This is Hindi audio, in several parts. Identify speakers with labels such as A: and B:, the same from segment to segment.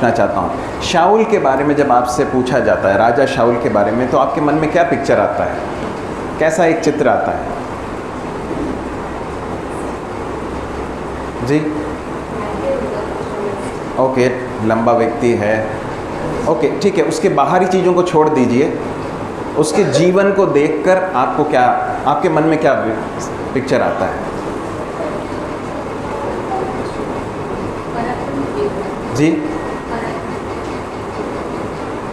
A: पूछना चाहता हूँ, शाऊल के बारे में जब आपसे पूछा जाता है, राजा शाऊल के बारे में, तो आपके मन में क्या पिक्चर आता है, कैसा एक चित्र आता है? जी, ओके, लंबा व्यक्ति है, ओके ठीक है। उसके बाहरी चीज़ों को छोड़ दीजिए, उसके जीवन को देखकर आपको क्या, आपके मन में क्या पिक्चर आता है? जी,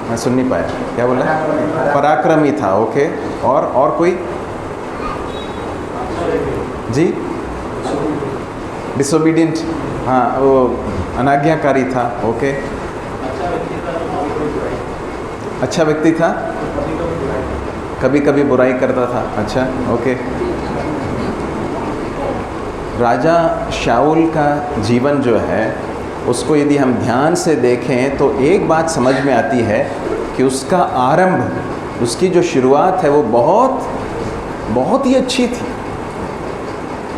A: मैं सुन नहीं पाया, क्या बोला? पराक्रमी था, ओके। और कोई? जी, डिसोबीडियंट, हाँ, वो अनाज्ञाकारी था, ओके। अच्छा व्यक्ति था, कभी कभी बुराई करता था, अच्छा, ओके। राजा शाऊल का जीवन जो है, उसको यदि हम ध्यान से देखें तो एक बात समझ में आती है कि उसका आरंभ, उसकी जो शुरुआत है वो बहुत ही अच्छी थी,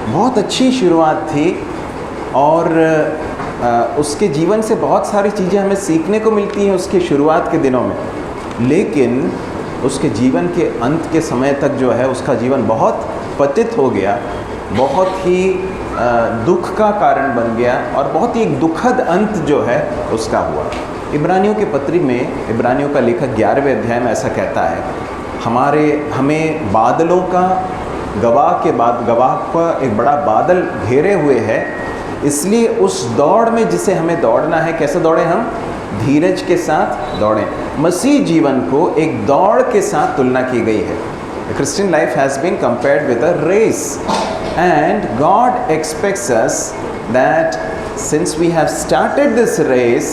A: बहुत अच्छी शुरुआत थी। और उसके जीवन से बहुत सारी चीज़ें हमें सीखने को मिलती हैं उसके शुरुआत के दिनों में, लेकिन उसके जीवन के अंत के समय तक जो है उसका जीवन बहुत पतित हो गया, बहुत ही दुख का कारण बन गया और बहुत ही एक दुखद अंत जो है उसका हुआ। इब्रानियों के पत्री में, इब्रानियों का लेखक 11वें अध्याय में ऐसा कहता है, हमें बादलों का गवाह का एक बड़ा बादल घेरे हुए है, इसलिए उस दौड़ में जिसे हमें दौड़ना है, कैसे दौड़ें हम? धीरज के साथ दौड़ें। मसीह जीवन को एक दौड़ के साथ तुलना की गई है। The Christian life has been compared with a race, and God expects us that since we have started this race,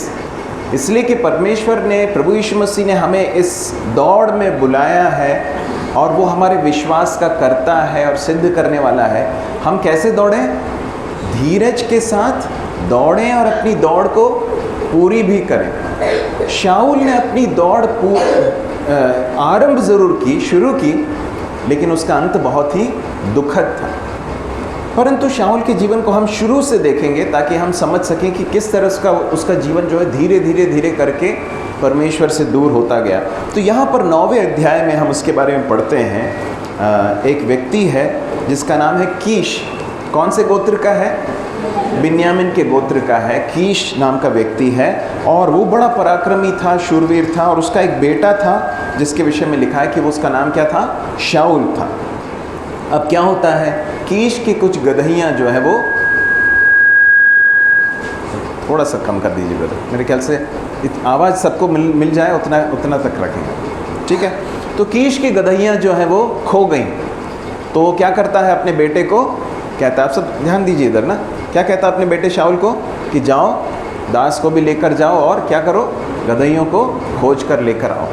A: इसलिए कि परमेश्वर ने, प्रभु यीशु मसीह ने हमें इस दौड़ में बुलाया है और वो हमारे विश्वास का कर्ता है और सिद्ध करने वाला है। हम कैसे दौड़ें? धीरज के साथ दौड़ें और अपनी दौड़ को पूरी भी करें। शाऊल ने अपनी दौड़ आरंभ ज़रूर की, शुरू की, लेकिन उसका अंत बहुत ही दुखद था। परंतु शाऊल के जीवन को हम शुरू से देखेंगे ताकि हम समझ सकें कि किस तरह उसका जीवन जो है धीरे करके परमेश्वर से दूर होता गया। तो यहाँ पर 9वें अध्याय में हम उसके बारे में पढ़ते हैं। एक व्यक्ति है जिसका नाम है कीश। कौन से गोत्र का है? बिन्यामीन के गोत्र का है। कीश नाम का व्यक्ति है और वो बड़ा पराक्रमी था, शूरवीर था, और उसका एक बेटा था जिसके विषय में लिखा है कि वो, उसका नाम क्या था? शाऊल था। अब क्या होता है, कीश की कुछ गदहियाँ जो है वो, थोड़ा सा कम कर दीजिए ब्रदर, मेरे ख्याल से आवाज़ सबको मिल जाए उतना तक रखेंगे, ठीक है। तो कीश की गदहियाँ जो है वो खो गई, तो वो क्या करता है, अपने बेटे को कहता है, आप सब ध्यान दीजिए इधर ना, क्या कहता है अपने बेटे शाऊल को कि जाओ, दास को भी लेकर जाओ और क्या करो, गदहियों को खोज कर लेकर आओ।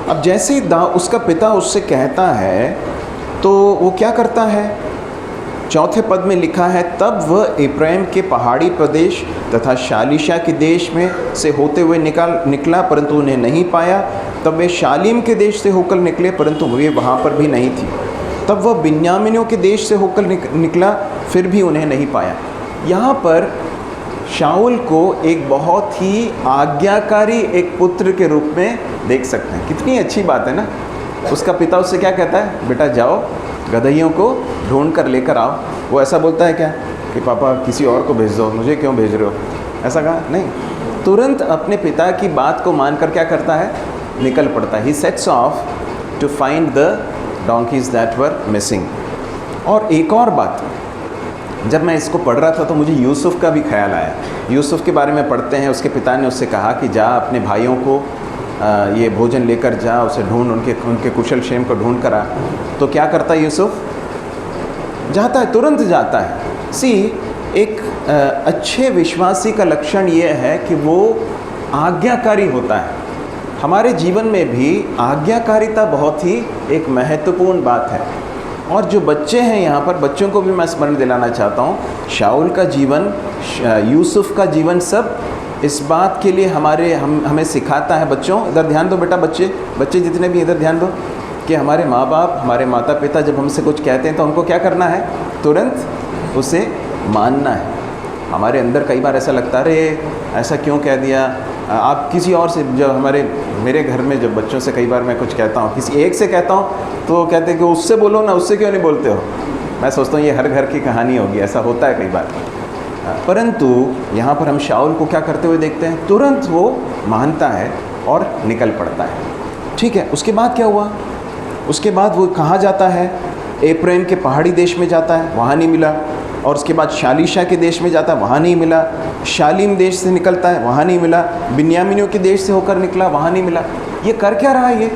A: अब जैसे ही उसका पिता उससे कहता है तो वो क्या करता है? 4 पद में लिखा है, तब वह एप्रैम के पहाड़ी प्रदेश तथा शालीशा के देश में से होते हुए निकला, परंतु उन्हें नहीं पाया। तब वे शालीम के देश से होकर निकले, परंतु वे वहाँ पर भी नहीं थी। तब वह बिन्यामीनियों के देश से होकर निकला, फिर भी उन्हें नहीं पाया। यहाँ पर शाऊल को एक बहुत ही आज्ञाकारी एक पुत्र के रूप में देख सकते हैं। कितनी अच्छी बात है ना। उसका पिता उससे क्या कहता है? बेटा जाओ, गदहियों को ढूंढ कर लेकर आओ। वो ऐसा बोलता है क्या कि पापा किसी और को भेज दो, मुझे क्यों भेज रहे हो? ऐसा कहा नहीं, तुरंत अपने पिता की बात को मानकर क्या करता है? निकल पड़ता है। He sets off to find the donkeys that were missing. और एक और बात, जब मैं इसको पढ़ रहा था तो मुझे यूसुफ का भी ख्याल आया। यूसुफ के बारे में पढ़ते हैं, उसके पिता ने उससे कहा कि जा अपने भाइयों को ये भोजन लेकर जा, उसे ढूंढ, उनके कुशल क्षेम को ढूंढ कर आ। तो क्या करता है यूसुफ? जाता है, तुरंत जाता है। एक अच्छे विश्वासी का लक्षण ये है कि वो आज्ञाकारी होता है। हमारे जीवन में भी आज्ञाकारिता बहुत ही एक महत्वपूर्ण बात है। और जो बच्चे हैं यहाँ पर, बच्चों को भी मैं स्मरण दिलाना चाहता हूँ, शाऊल का जीवन, यूसुफ का जीवन, सब इस बात के लिए हमें सिखाता है। बच्चों इधर ध्यान दो बेटा, बच्चे जितने भी इधर ध्यान दो, कि हमारे माँ बाप, हमारे माता पिता जब हमसे कुछ कहते हैं तो हमको क्या करना है? तुरंत उसे मानना है। हमारे अंदर कई बार ऐसा लगता है, अरे ऐसा क्यों कह दिया, आप किसी और से, जब मेरे घर में जब बच्चों से कई बार मैं कुछ कहता हूँ, किसी एक से कहता हूँ तो वो कहते हैं कि उससे बोलो ना, उससे क्यों नहीं बोलते हो। मैं सोचता हूँ ये हर घर की कहानी होगी, ऐसा होता है कई बार। परंतु यहाँ पर हम शाऊल को क्या करते हुए देखते हैं, तुरंत वो मानता है और निकल पड़ता है। ठीक है, उसके बाद क्या हुआ, उसके बाद वो कहाँ जाता है, एफ्राइम के पहाड़ी देश में जाता है, वहाँ नहीं मिला। और उसके बाद शालीशा के देश में जाता है, वहाँ नहीं मिला। शालीम देश से निकलता है, वहाँ नहीं मिला। बिन्यामीनियों के देश से होकर निकला, वहाँ नहीं मिला। ये कर क्या रहा है ये?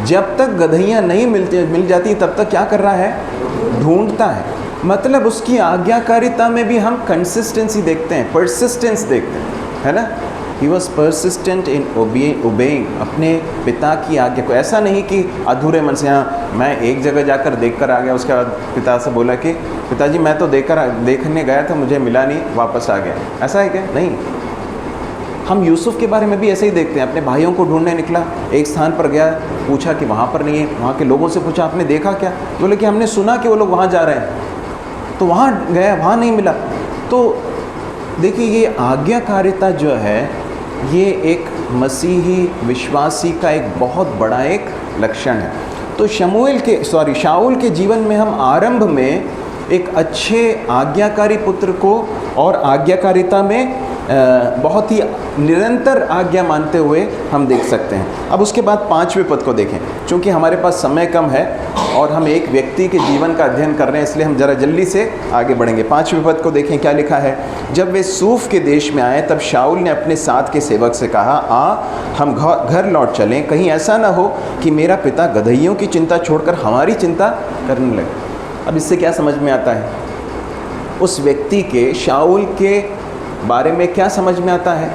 A: जब तक गधैयाँ नहीं मिल जाती तब तक क्या कर रहा है, ढूंढता है। मतलब उसकी आज्ञाकारिता में भी हम कंसिस्टेंसी देखते हैं, परसिस्टेंस देखते हैं, है ना। He was persistent in obeying, अपने पिता की आज्ञा को। ऐसा नहीं कि अधूरे मन से, हाँ मैं एक जगह जाकर देख कर आ गया, उसके बाद पिता से बोला कि पिताजी मैं तो देखने गया था, मुझे मिला नहीं, वापस आ गया। ऐसा है क्या? नहीं। हम यूसुफ के बारे में भी ऐसे ही देखते हैं, अपने भाइयों को ढूंढने निकला, एक स्थान पर गया, पूछा कि वहाँ पर नहीं है। वहाँ के लोगों से पूछा आपने देखा क्या? बोले कि हमने सुना कि वो लोग वहाँ जा रहे हैं। तो वहाँ गया, वहाँ नहीं मिला। तो देखिए ये आज्ञाकारिता जो है, ये एक मसीही विश्वासी का एक बहुत बड़ा एक लक्षण है। तो शाऊल के जीवन में हम आरंभ में एक अच्छे आज्ञाकारी पुत्र को और आज्ञाकारिता में बहुत ही निरंतर आज्ञा मानते हुए हम देख सकते हैं। अब उसके बाद 5वें पद को देखें, क्योंकि हमारे पास समय कम है और हम एक व्यक्ति के जीवन का अध्ययन कर रहे हैं, इसलिए हम ज़रा जल्दी से आगे बढ़ेंगे। 5वें पद को देखें, क्या लिखा है। जब वे सूफ के देश में आए तब शाऊल ने अपने साथ के सेवक से कहा, हम घर लौट चलें, कहीं ऐसा ना हो कि मेरा पिता गदहियों की चिंता छोड़कर हमारी चिंता करने लगे। अब इससे क्या समझ में आता है, उस व्यक्ति के, शाऊल के बारे में क्या समझ में आता है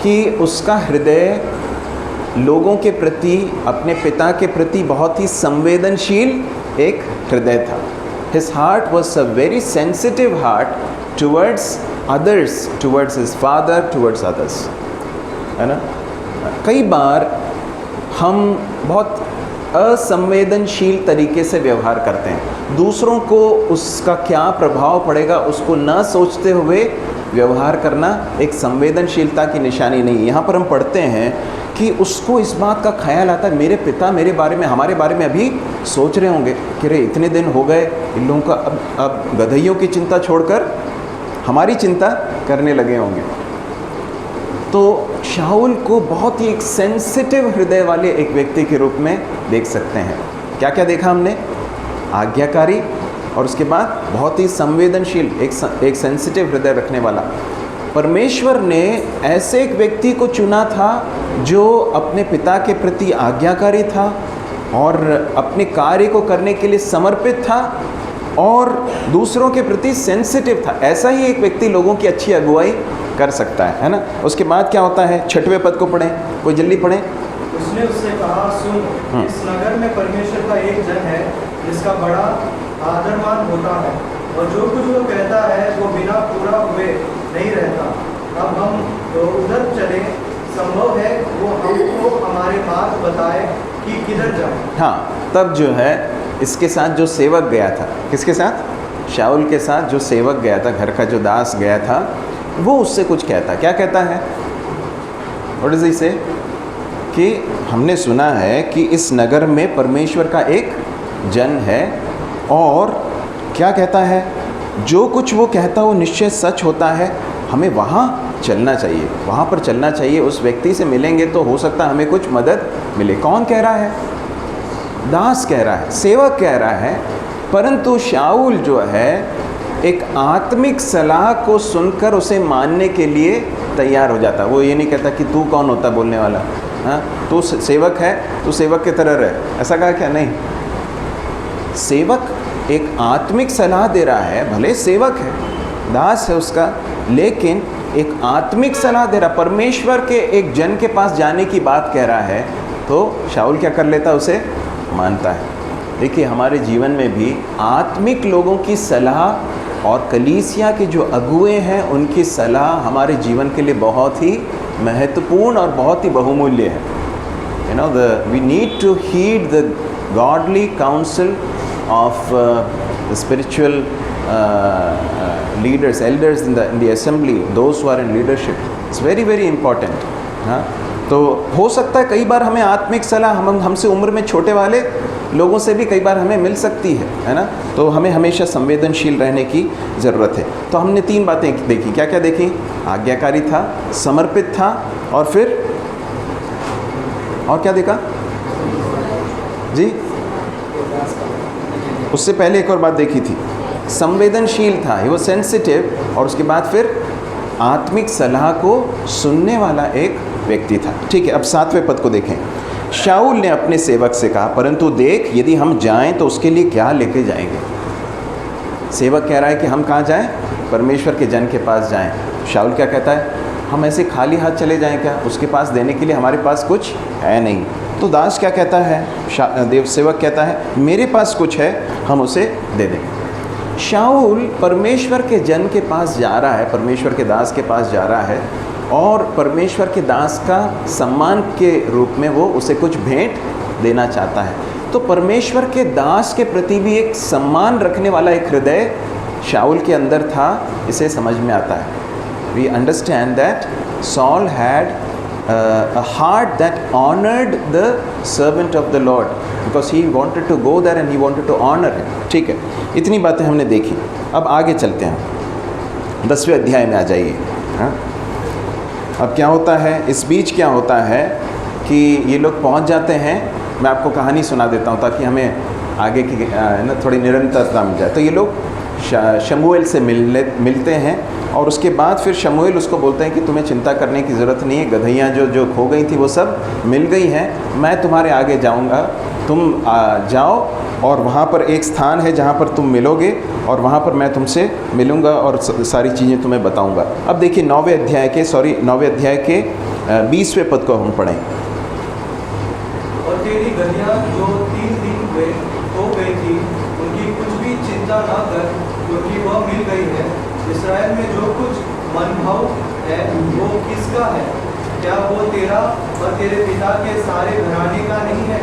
A: कि उसका हृदय लोगों के प्रति, अपने पिता के प्रति बहुत ही संवेदनशील एक हृदय था। His heart was a very sensitive heart towards others, towards his father, towards others, है ना। कई बार हम बहुत असंवेदनशील तरीके से व्यवहार करते हैं, दूसरों को उसका क्या प्रभाव पड़ेगा उसको न सोचते हुए व्यवहार करना एक संवेदनशीलता की निशानी नहीं। यहाँ पर हम पढ़ते हैं कि उसको इस बात का ख्याल आता है, मेरे पिता मेरे बारे में, हमारे बारे में अभी सोच रहे होंगे कि रे इतने दिन हो गए इन लोगों का, अब गधइयों की चिंता छोड़कर हमारी चिंता करने लगे होंगे। तो शाऊल को बहुत ही एक सेंसिटिव हृदय वाले एक व्यक्ति के रूप में देख सकते हैं। क्या क्या देखा हमने, आज्ञाकारी और उसके बाद बहुत ही संवेदनशील, एक सेंसिटिव हृदय रखने वाला। परमेश्वर ने ऐसे एक व्यक्ति को चुना था जो अपने पिता के प्रति आज्ञाकारी था और अपने कार्य को करने के लिए समर्पित था और दूसरों के प्रति सेंसिटिव था। ऐसा ही एक व्यक्ति लोगों की अच्छी अगुवाई कर सकता है ना। उसके बाद क्या होता है, 6वें पद को पढ़ें, कोई जल्दी पढ़ें।
B: उसने उससे कहा, सुन, इस नगर में परमेश्वर का एक जन है जिसका बड़ा आदरमान होता है और जो कुछ वो कहता है वो बिना पूरा हुए नहीं रहता। अब हम तो उधर चले, संभव है वो हमको हमारे मार्ग बताए कि किधर जाए।
A: हाँ, तब जो है इसके साथ जो सेवक गया था, किसके साथ, शाऊल के साथ जो सेवक गया था, घर का जो दास गया था, वो उससे कुछ कहता। क्या कहता है, व्हाट डज ही से, कि हमने सुना है कि इस नगर में परमेश्वर का एक जन है और क्या कहता है, जो कुछ वो कहता वो निश्चय सच होता है, हमें वहाँ चलना चाहिए, वहाँ पर चलना चाहिए, उस व्यक्ति से मिलेंगे तो हो सकता है हमें कुछ मदद मिले। कौन कह रहा है, दास कह रहा है, सेवक कह रहा है। परंतु शाऊल जो है एक आत्मिक सलाह को सुनकर उसे मानने के लिए तैयार हो जाता। वो ये नहीं कहता कि तू कौन होता बोलने वाला, हाँ तू सेवक है, तू सेवक की तरह रहे, ऐसा कहा क्या, नहीं। सेवक एक आत्मिक सलाह दे रहा है, भले सेवक है, दास है उसका, लेकिन एक आत्मिक सलाह दे रहा, परमेश्वर के एक जन के पास जाने की बात कह रहा है। तो शाऊल क्या कर लेता, उसे मानता है। देखिए हमारे जीवन में भी आत्मिक लोगों की सलाह और कलीसिया के जो अगुए हैं उनकी सलाह हमारे जीवन के लिए बहुत ही महत्वपूर्ण और बहुत ही बहुमूल्य है। You know, we need to heed the godly counsel of the spiritual leaders, elders in the assembly, those who are in leadership. It's very very important. हाँ, तो हो सकता है कई बार हमें आत्मिक सलाह हमसे उम्र में छोटे वाले लोगों से भी कई बार हमें मिल सकती है ना। तो हमें हमेशा संवेदनशील रहने की ज़रूरत है। तो हमने 3 बातें देखी। क्या क्या देखी? आज्ञाकारी था, समर्पित था, और फिर और क्या देखा जी? उससे पहले एक और बात देखी थी, संवेदनशील था, ही वो सेंसिटिव, और उसके बाद फिर आत्मिक सलाह को सुनने वाला एक व्यक्ति था। ठीक है, अब 7वें पद को देखें। शाऊल ने अपने सेवक से कहा, परंतु देख, यदि हम जाएं तो उसके लिए क्या लेके जाएंगे? सेवक कह रहा है कि हम कहाँ जाएं? परमेश्वर के जन के पास जाएं। शाऊल क्या कहता है? हम ऐसे खाली हाथ चले जाएं क्या? उसके पास देने के लिए हमारे पास कुछ है नहीं। तो दास क्या कहता है? देव सेवक कहता है, मेरे पास कुछ है, हम उसे दे देंगे। शाऊल परमेश्वर के जन के पास जा रहा है, परमेश्वर के दास के पास जा रहा है, और परमेश्वर के दास का सम्मान के रूप में वो उसे कुछ भेंट देना चाहता है। तो परमेश्वर के दास के प्रति भी एक सम्मान रखने वाला एक हृदय शाऊल के अंदर था, इसे समझ में आता है। We understand that Saul had a heart that honored the servant of the Lord, because he wanted to go there and he wanted to honor him. ठीक है, इतनी बातें हमने देखी। अब आगे चलते हैं, 10वें अध्याय में आ जाइए। हाँ, अब क्या होता है इस बीच? क्या होता है कि ये लोग पहुंच जाते हैं। मैं आपको कहानी सुना देता हूं ताकि हमें आगे की ना थोड़ी निरंतरता मिल जाए। तो ये लोग शमूएल से मिलते हैं, और उसके बाद फिर शमूएल उसको बोलते हैं कि तुम्हें चिंता करने की ज़रूरत नहीं है, गदहियाँ जो खो गई थी वो सब मिल गई हैं, मैं तुम्हारे आगे जाऊँगा, तुम जाओ, और वहाँ पर एक स्थान है जहाँ पर तुम मिलोगे, और वहाँ पर मैं तुमसे मिलूँगा और सारी चीज़ें तुम्हें बताऊँगा। अब देखिए 9वें अध्याय के 20वें पद को हम पढ़ें।
B: और तेरी गदहियाँ जो 3 दिन हो गई थी, उनकी कुछ भी चिंता न कर, क्योंकि वह मिल गई है। इस्राएल में जो कुछ मनभाव है वो किसका है? क्या वो तेरा और तेरे पिता के सारे घराने का नहीं है?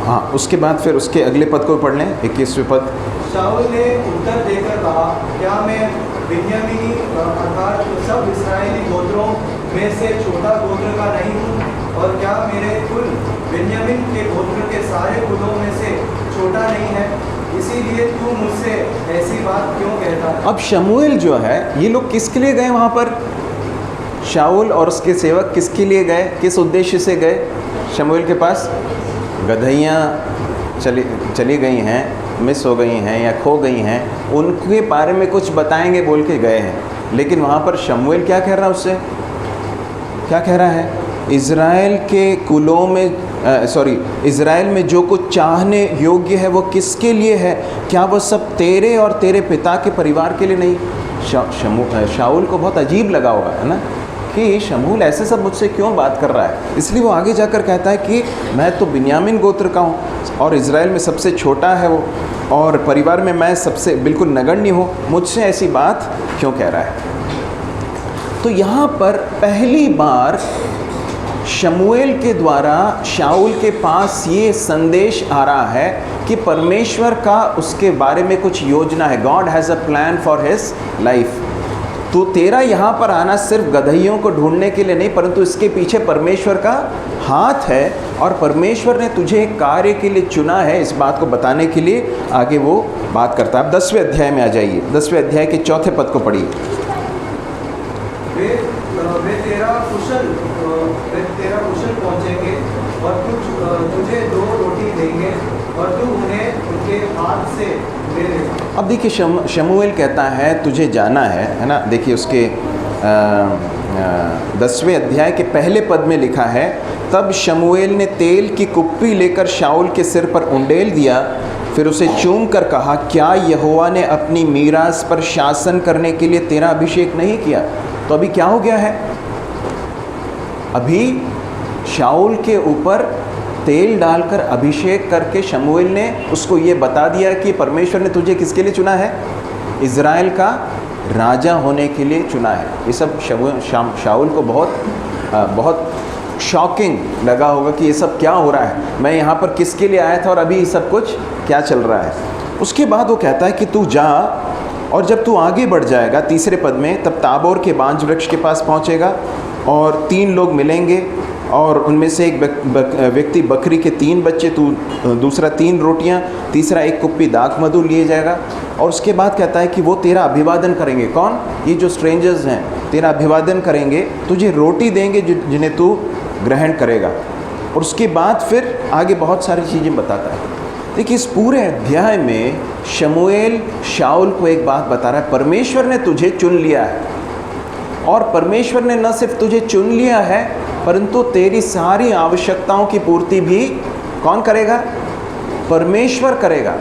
A: हाँ, उसके बाद फिर उसके अगले पद को पढ़ लें, 21वें पद।
B: शाऊल ने उत्तर देकर कहा, क्या मैं बिन्यामीनी अर्थात सब इस्राएली गोत्रों में से छोटा गोत्र का नहीं हूँ? और क्या मेरे कुल बिन्यामीन के गोत्र के सारे कुलों में से छोटा नहीं है? इसीलिए तू मुझसे ऐसी बात क्यों कहता है? अब
A: शमूएल जो है, ये लोग किसके लिए गए वहाँ पर? शाऊल और उसके सेवक किसके लिए गए? किस उद्देश्य से गए शमूएल के पास? गदहियाँ चली गई हैं, मिस हो गई हैं या खो गई हैं, उनके बारे में कुछ बताएंगे बोल के गए हैं। लेकिन वहाँ पर शमूएल क्या कह रहा है उससे? क्या कह रहा है? इज़राइल के कुलों में इज़राइल में जो कुछ चाहने योग्य है वो किसके लिए है? क्या वो सब तेरे और तेरे पिता के परिवार के लिए नहीं? शाऊल को बहुत अजीब लगा होगा, है ना, कि शमूएल ऐसे सब मुझसे क्यों बात कर रहा है। इसलिए वो आगे जाकर कहता है कि मैं तो बिन्यामीन गोत्र का हूँ और इज़राइल में सबसे छोटा है वो, और परिवार में मैं सबसे बिल्कुल नगण्य हूँ, मुझसे ऐसी बात क्यों कह रहा है? तो यहाँ पर पहली बार शमूएल के द्वारा शाऊल के पास ये संदेश आ रहा है कि परमेश्वर का उसके बारे में कुछ योजना है। God has a plan for his life. तो तेरा यहाँ पर आना सिर्फ गदहियों को ढूंढने के लिए नहीं, परंतु इसके पीछे परमेश्वर का हाथ है, और परमेश्वर ने तुझे एक कार्य के लिए चुना है। इस बात को बताने के लिए आगे वो बात करता है। अब 10वें अध्याय में आ जाइए, 10वें अध्याय के 4थे पद को पढ़िए।
B: वे तेरा कुशल पहुँचेंगे और तुझे 2 रोटी देंगे और तू उन्हें उनके हाथ से ले लेगा। अब देखिए शमूएल कहता है तुझे जाना है ना। देखिए उसके 10वें अध्याय के पहले पद में लिखा है, तब शमूएल ने तेल की कुप्पी लेकर शाऊल के सिर पर उंडेल दिया, फिर उसे चूम कर कहा, क्या यहोवा ने अपनी मीरास पर शासन करने के लिए तेरा अभिषेक नहीं किया? तो अभी क्या हो गया है? अभी शाऊल के ऊपर तेल डालकर अभिषेक करके शमूएल ने उसको ये बता दिया कि परमेश्वर ने तुझे किसके लिए चुना है? इज़राइल का राजा होने के लिए चुना है। ये सब शाऊल को बहुत शॉकिंग लगा होगा कि ये सब क्या हो रहा है, मैं यहाँ पर किसके लिए आया था और अभी ये सब कुछ क्या चल रहा है।
A: उसके बाद वो कहता है कि तू जा, और जब तू आगे बढ़ जाएगा 3रे पद में, तब ताबोर के बांज वृक्ष के पास पहुंचेगा और 3 लोग मिलेंगे और उनमें से एक व्यक्ति बकरी के 3 बच्चे, दूसरा 3 रोटियां, तीसरा 1 कुप्पी दाख मधु लिए जाएगा। और उसके बाद कहता है कि वो तेरा अभिवादन करेंगे। कौन? ये जो स्ट्रेंजर्स हैं तेरा अभिवादन करेंगे, तुझे रोटी देंगे जिन्हें तू ग्रहण करेगा। और उसके बाद फिर आगे बहुत सारी चीज़ें बताता है। देखिए इस पूरे अध्याय में शमूएल शाऊल को एक बात बता रहा है, परमेश्वर ने तुझे चुन लिया है, और परमेश्वर ने न सिर्फ तुझे चुन लिया है परंतु तेरी सारी आवश्यकताओं की पूर्ति भी कौन करेगा? परमेश्वर करेगा।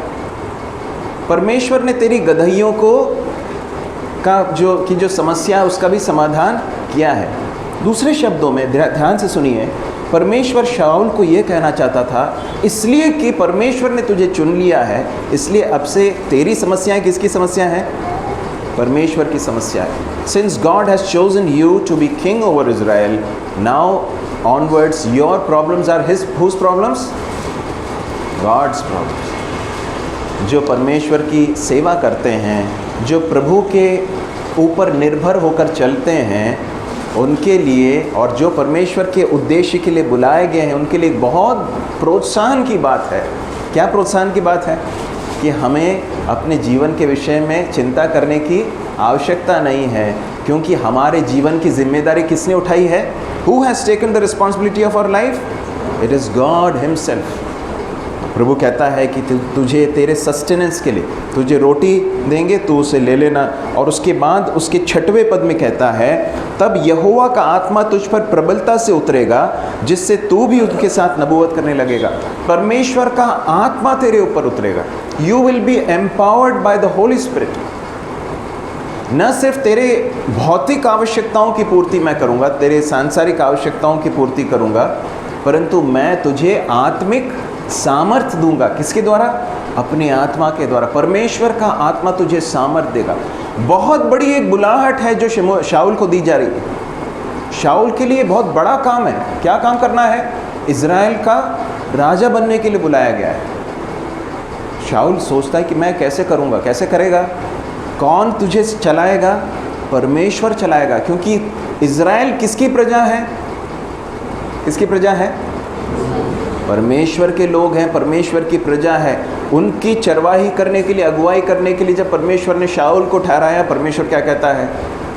A: परमेश्वर ने तेरी गदहियों की जो समस्या है उसका भी समाधान किया है। दूसरे शब्दों में ध्यान से सुनिए, परमेश्वर शाऊल को ये कहना चाहता था, इसलिए कि परमेश्वर ने तुझे चुन लिया है, इसलिए अब से तेरी समस्याएं किसकी समस्या है? परमेश्वर की समस्या है। Since God has chosen you to be king over Israel, now onwards your problems are whose problems? God's problems. जो परमेश्वर की सेवा करते हैं, जो प्रभु के ऊपर निर्भर होकर चलते हैं, उनके लिए, और जो परमेश्वर के उद्देश्य के लिए बुलाए गए हैं, उनके लिए बहुत प्रोत्साहन की बात है। क्या प्रोत्साहन की बात है? कि हमें अपने जीवन के विषय में चिंता करने की आवश्यकता नहीं है, क्योंकि हमारे जीवन की जिम्मेदारी किसने उठाई है? Who has taken the responsibility of our life? It is God Himself. प्रभु कहता है कि तुझे तेरे सस्टेनेंस के लिए तुझे रोटी देंगे, तू उसे ले लेना। और उसके बाद उसके 6वें पद में कहता है, तब यहोवा का आत्मा तुझ पर प्रबलता से उतरेगा, जिससे तू भी उनके साथ नबूवत करने लगेगा। परमेश्वर का आत्मा तेरे ऊपर उतरेगा। You will be empowered by the Holi spirit. न सिर्फ तेरे भौतिक आवश्यकताओं की पूर्ति मैं करूँगा, तेरे सांसारिक आवश्यकताओं की पूर्ति करूँगा, परंतु मैं तुझे आत्मिक सामर्थ्य दूंगा। किसके द्वारा? अपने आत्मा के द्वारा। परमेश्वर का आत्मा तुझे सामर्थ्य देगा। बहुत बड़ी एक बुलाहट है जो शाऊल को दी जा रही है। शाऊल के लिए बहुत बड़ा काम है। क्या काम करना है? इज़राइल का राजा बनने के लिए बुलाया गया है। शाऊल सोचता है कि मैं कैसे करूँगा, कैसे करेगा? कौन तुझे चलाएगा? परमेश्वर चलाएगा, क्योंकि इज़राइल किसकी प्रजा है? किसकी प्रजा है? परमेश्वर के लोग हैं, परमेश्वर की प्रजा है। उनकी चरवाही करने के लिए, अगुवाई करने के लिए जब परमेश्वर ने शाऊल को ठहराया, परमेश्वर क्या कहता है?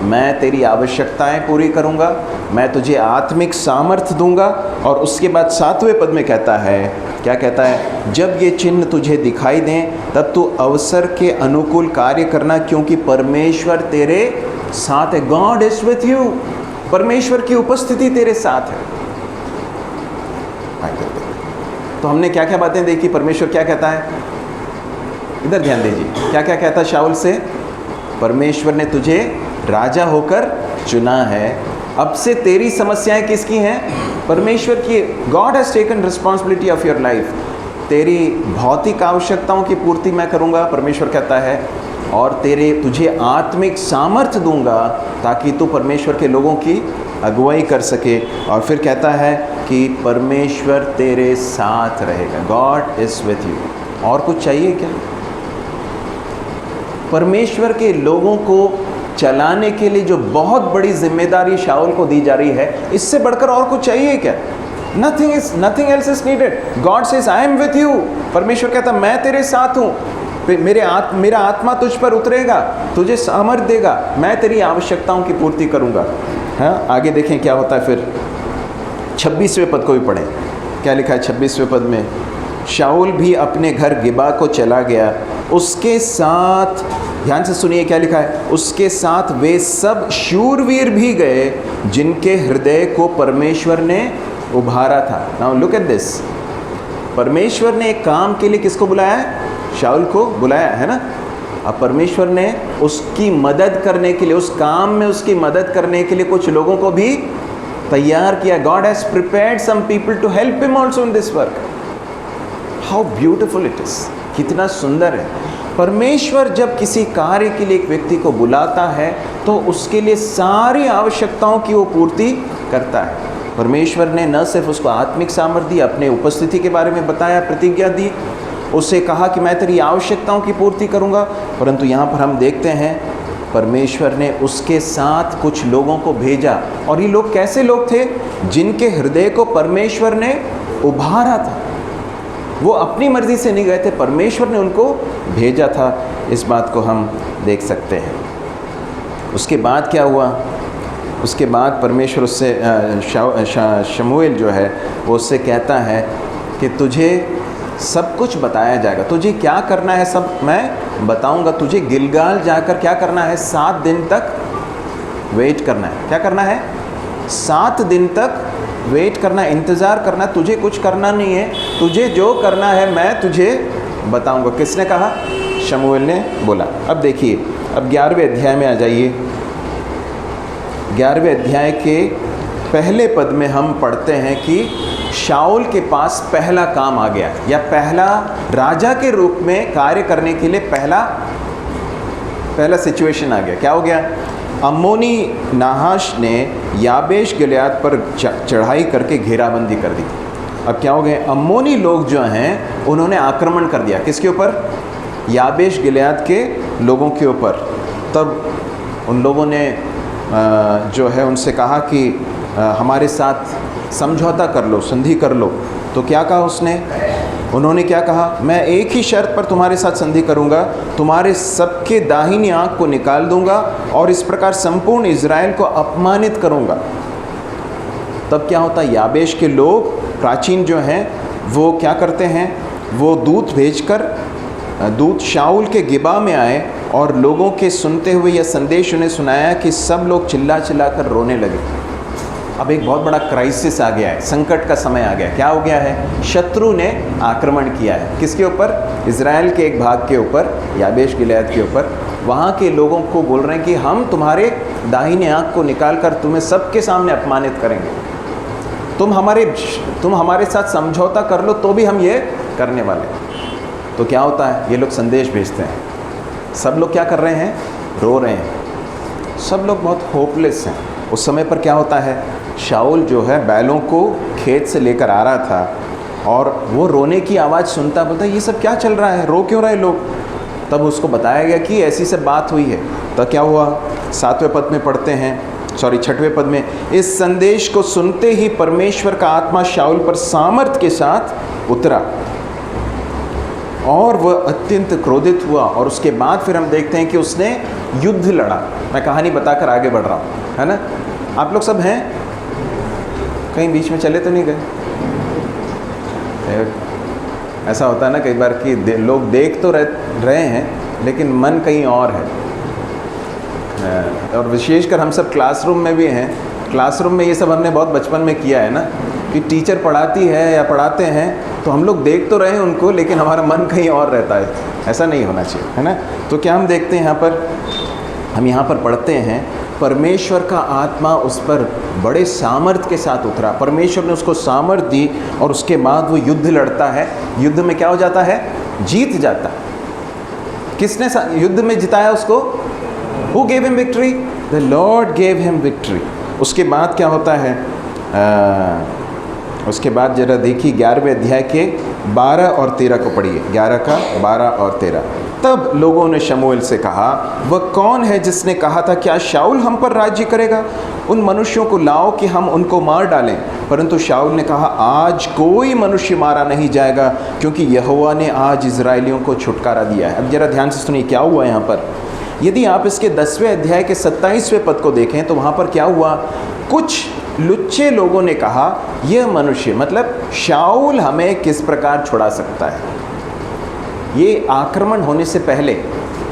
A: मैं तेरी आवश्यकताएं पूरी करूंगा, मैं तुझे आत्मिक सामर्थ्य दूंगा। और उसके बाद 7वें पद में कहता है, क्या कहता है? जब ये चिन्ह तुझे दिखाई दें तब तू अवसर के अनुकूल कार्य करना, क्योंकि परमेश्वर तेरे साथ है। God is with you. परमेश्वर की उपस्थिति तेरे साथ है। तो हमने क्या क्या बातें देखी? परमेश्वर क्या कहता है? इधर ध्यान दीजिए, क्या क्या कहता है शाऊल से? परमेश्वर ने तुझे राजा होकर चुना है। अब से तेरी समस्याएं किसकी हैं? परमेश्वर की। God has taken responsibility of your life. तेरी भौतिक आवश्यकताओं की पूर्ति मैं करूँगा, परमेश्वर कहता है, और तुझे आत्मिक सामर्थ्य दूंगा ताकि तू परमेश्वर के लोगों की अगुवाई कर सके। और फिर कहता है कि परमेश्वर तेरे साथ रहेगा। God is with you. और कुछ चाहिए क्या? परमेश्वर के लोगों को चलाने के लिए जो बहुत बड़ी जिम्मेदारी शाऊल को दी जा रही है, इससे बढ़कर और कुछ चाहिए क्या? Nothing else is needed. God says I am with you. परमेश्वर कहता मैं तेरे साथ हूँ, मेरा आत्मा तुझ पर उतरेगा, तुझे सामर्थ्य देगा, मैं तेरी आवश्यकताओं की पूर्ति करूँगा। हाँ, आगे देखें क्या होता है फिर। 26वें पद को भी पढ़ें, क्या लिखा है 26वें पद में? शाऊल भी अपने घर गिबा को चला गया, उसके साथ, ध्यान से सुनिए क्या लिखा है, उसके साथ वे सब शूरवीर भी गए जिनके हृदय को परमेश्वर ने उभारा था। Now look at this. परमेश्वर ने एक काम के लिए किसको बुलाया है? शाऊल को बुलाया है ना। अब परमेश्वर ने उसकी मदद करने के लिए, उस काम में उसकी मदद करने के लिए कुछ लोगों को भी तैयार किया। God has prepared some people to help him also in this work. How beautiful it is. कितना सुंदर है। परमेश्वर जब किसी कार्य के लिए एक व्यक्ति को बुलाता है तो उसके लिए सारी आवश्यकताओं की वो पूर्ति करता है। परमेश्वर ने न सिर्फ उसको आत्मिक सामर्थ्य दी, अपने उपस्थिति के बारे में बताया, प्रतिज्ञा दी, उसे कहा कि मैं तेरी आवश्यकताओं की पूर्ति करूँगा। परंतु यहाँ पर हम देखते हैं परमेश्वर ने उसके साथ कुछ लोगों को भेजा, और ये लोग कैसे लोग थे? जिनके हृदय को परमेश्वर ने उभारा था। वो अपनी मर्जी से नहीं गए थे, परमेश्वर ने उनको भेजा था। इस बात को हम देख सकते हैं। उसके बाद क्या हुआ? उसके बाद परमेश्वर उससे शमूएल जो है वो उससे कहता है कि तुझे सब कुछ बताया जाएगा, तुझे क्या करना है सब मैं बताऊंगा। तुझे गिलगाल जाकर क्या करना है? 7 दिन तक वेट करना है। क्या करना है? 7 दिन तक वेट करना, इंतज़ार करना। तुझे कुछ करना नहीं है, तुझे जो करना है मैं तुझे बताऊंगा। किसने कहा? शमूएल ने बोला। अब देखिए, अब 11वें अध्याय में आ जाइए। 11वें अध्याय के पहले पद में हम पढ़ते हैं कि शाऊल के पास पहला काम आ गया, या पहला राजा के रूप में कार्य करने के लिए पहला सिचुएशन आ गया। क्या हो गया? अम्मोनी नाहाश ने याबेश गिलियाद पर चढ़ाई करके घेराबंदी कर दी। अब क्या हो गया? अम्मोनी लोग जो हैं उन्होंने आक्रमण कर दिया। किसके ऊपर? याबेश गिलियाद के लोगों के ऊपर। तब उन लोगों ने जो है उनसे कहा कि हमारे साथ समझौता कर लो, संधि कर लो। तो क्या कहा उसने? उन्होंने क्या कहा? मैं एक ही शर्त पर तुम्हारे साथ संधि करूंगा, तुम्हारे सबके दाहिनी आंख को निकाल दूंगा और इस प्रकार संपूर्ण इज़राइल को अपमानित करूंगा। तब क्या होता? याबेश के लोग प्राचीन जो हैं वो क्या करते हैं? वो दूत भेजकर, दूत शाऊल के गिबा में आए और लोगों के सुनते हुए यह संदेश उन्हें सुनाया कि सब लोग चिल्ला चिल्ला कर रोने लगे। अब एक बहुत बड़ा क्राइसिस आ गया है, संकट का समय आ गया। क्या हो गया है? शत्रु ने आक्रमण किया है। किसके ऊपर? इज़राइल के एक भाग के ऊपर, याबेश गिलियाद के ऊपर। वहाँ के लोगों को बोल रहे हैं कि हम तुम्हारे दाहिने आँख को निकाल कर तुम्हें सबके सामने अपमानित करेंगे। तुम हमारे साथ समझौता कर लो तो भी हम ये करने वाले। तो क्या होता है? ये लोग संदेश भेजते हैं। सब लोग क्या कर रहे हैं? रो रहे हैं। सब लोग बहुत होपलेस हैं। उस समय पर क्या होता है? शाऊल जो है बैलों को खेत से लेकर आ रहा था और वो रोने की आवाज़ सुनता, बोलता ये सब क्या चल रहा है, रो क्यों रहे लोग? तब उसको बताया गया कि ऐसी सब बात हुई है। तो क्या हुआ? 7वें पद में पढ़ते हैं, 6वें पद में, इस संदेश को सुनते ही परमेश्वर का आत्मा शाऊल पर सामर्थ के साथ उतरा और वह अत्यंत क्रोधित हुआ। और उसके बाद फिर हम देखते हैं कि उसने युद्ध लड़ा। मैं कहानी बताकर आगे बढ़ रहा हूँ, है ना? आप लोग सब हैं? कहीं बीच में चले तो नहीं गए? ऐसा होता है ना कई बार कि लोग देख तो रहे हैं लेकिन मन कहीं और है। और विशेषकर हम सब क्लासरूम में भी हैं। क्लासरूम में ये सब हमने बहुत बचपन में किया है ना, कि टीचर पढ़ाती है या पढ़ाते हैं तो हम लोग देख तो रहे हैं उनको, लेकिन हमारा मन कहीं और रहता है। ऐसा नहीं होना चाहिए, है ना? तो क्या हम देखते हैं हम यहाँ पर पढ़ते हैं, परमेश्वर का आत्मा उस पर बड़े सामर्थ के साथ उतरा। परमेश्वर ने उसको सामर्थ दी और उसके बाद वो युद्ध लड़ता है। युद्ध में क्या हो जाता है? जीत जाता है। किसने युद्ध में जिताया उसको? Who gave him victory? The Lord gave him victory. उसके बाद क्या होता है? उसके बाद जरा देखिए 11वें अध्याय के 12 और 13 को पढ़िए। 11 का 12 और 13। तब लोगों ने शमूएल से कहा, वह कौन है जिसने कहा था क्या शाऊल हम पर राज्य करेगा? उन मनुष्यों को लाओ कि हम उनको मार डालें। परंतु शाऊल ने कहा, आज कोई मनुष्य मारा नहीं जाएगा, क्योंकि यहोवा ने आज इज़राइलियों को छुटकारा दिया है। अब जरा ध्यान से सुनिए क्या हुआ यहाँ पर। यदि आप इसके 10वें अध्याय के 27वें पद को देखें तो वहाँ पर क्या हुआ? कुछ लुच्चे लोगों ने कहा, यह मनुष्य मतलब शाऊल हमें किस प्रकार छुड़ा सकता है? ये आक्रमण होने से पहले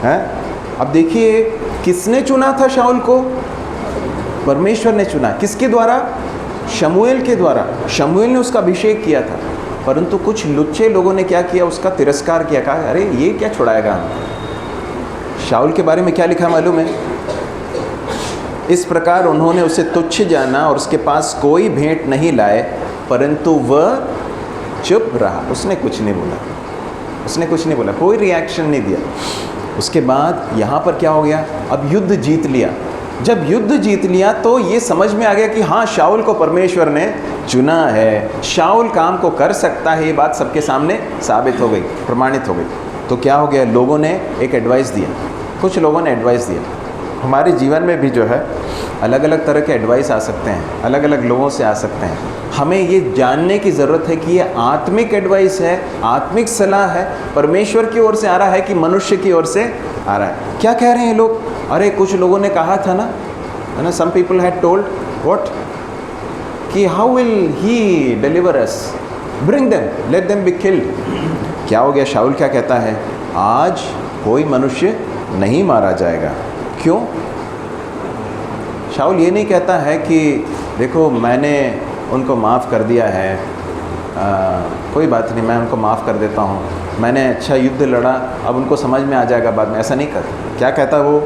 A: है। अब देखिए किसने चुना था शाऊल को? परमेश्वर ने चुना। किसके द्वारा? शमूएल के द्वारा। शमूएल ने उसका अभिषेक किया था। परंतु कुछ लुच्चे लोगों ने क्या किया? उसका तिरस्कार किया। कहा अरे ये क्या छुड़ाएगा हमें? शाऊल के बारे में क्या लिखा मालूम है? इस प्रकार उन्होंने उसे तुच्छ जाना और उसके पास कोई भेंट नहीं लाए, परंतु वह चुप रहा। उसने कुछ नहीं बोला। उसने कुछ नहीं बोला, कोई रिएक्शन नहीं दिया। उसके बाद यहाँ पर क्या हो गया? अब युद्ध जीत लिया। जब युद्ध जीत लिया तो ये समझ में आ गया कि हाँ, शाऊल को परमेश्वर ने चुना है, शाऊल काम को कर सकता है, ये बात सबके सामने साबित हो गई, प्रमाणित हो गई। तो क्या हो गया, लोगों ने एक एडवाइस दिया, कुछ लोगों ने एडवाइस दिया। हमारे जीवन में भी जो है अलग अलग तरह के एडवाइस आ सकते हैं, अलग अलग लोगों से आ सकते हैं। हमें ये जानने की ज़रूरत है कि ये आत्मिक एडवाइस है, आत्मिक सलाह है, परमेश्वर की ओर से आ रहा है कि मनुष्य की ओर से आ रहा है। क्या कह रहे हैं लोग? अरे कुछ लोगों ने कहा था ना, है ना, some people had told what, कि how will he deliver us, bring them, let them be killed. क्या हो गया? शाऊल क्या कहता है? आज कोई मनुष्य नहीं मारा जाएगा। क्यों? शाऊल ये नहीं कहता है कि देखो मैंने उनको माफ़ कर दिया है, कोई बात नहीं, मैं उनको माफ़ कर देता हूँ, मैंने अच्छा युद्ध लड़ा, अब उनको समझ में आ जाएगा बाद में। ऐसा नहीं करता। क्या कहता वो?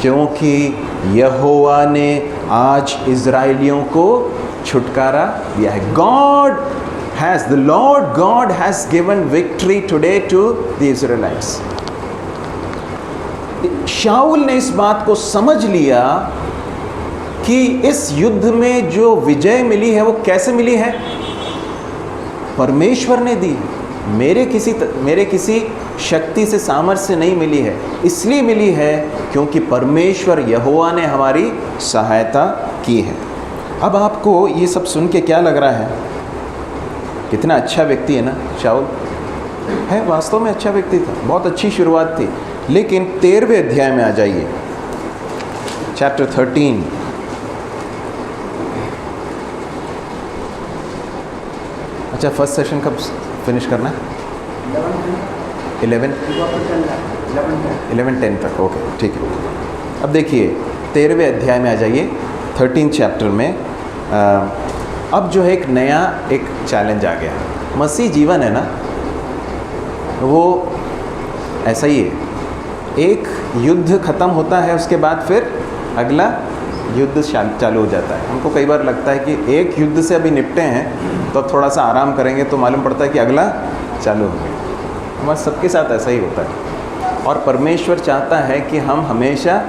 A: क्योंकि यहोवा ने आज इज़राइलियों को छुटकारा दिया है। God has, the Lord God has given victory today to the Israelites. शाऊल ने इस बात को समझ लिया कि इस युद्ध में जो विजय मिली है वो कैसे मिली है? परमेश्वर ने दी, मेरे किसी शक्ति से, सामर्थ्य से नहीं मिली है। इसलिए मिली है क्योंकि परमेश्वर यहोवा ने हमारी सहायता की है। अब आपको ये सब सुन के क्या लग रहा है? कितना अच्छा व्यक्ति है ना शाऊल, है वास्तव में अच्छा व्यक्ति था, बहुत अच्छी शुरुआत थी। लेकिन 13वें अध्याय में आ जाइए, चैप्टर 13। अच्छा, फर्स्ट सेशन कब फिनिश करना है? 11:10 तक, ओके ठीक है। अब देखिए 13वें अध्याय में आ जाइए, 13 चैप्टर में। अब जो है एक नया एक चैलेंज आ गया। मसीह जीवन है ना, वो ऐसा ही है, एक युद्ध ख़त्म होता है, उसके बाद फिर अगला युद्ध चालू हो जाता है। हमको कई बार लगता है कि एक युद्ध से अभी निपटे हैं तो अब थोड़ा सा आराम करेंगे, तो मालूम पड़ता है कि अगला चालू हो गया। हमारे सबके साथ ऐसा ही होता है। और परमेश्वर चाहता है कि हम हमेशा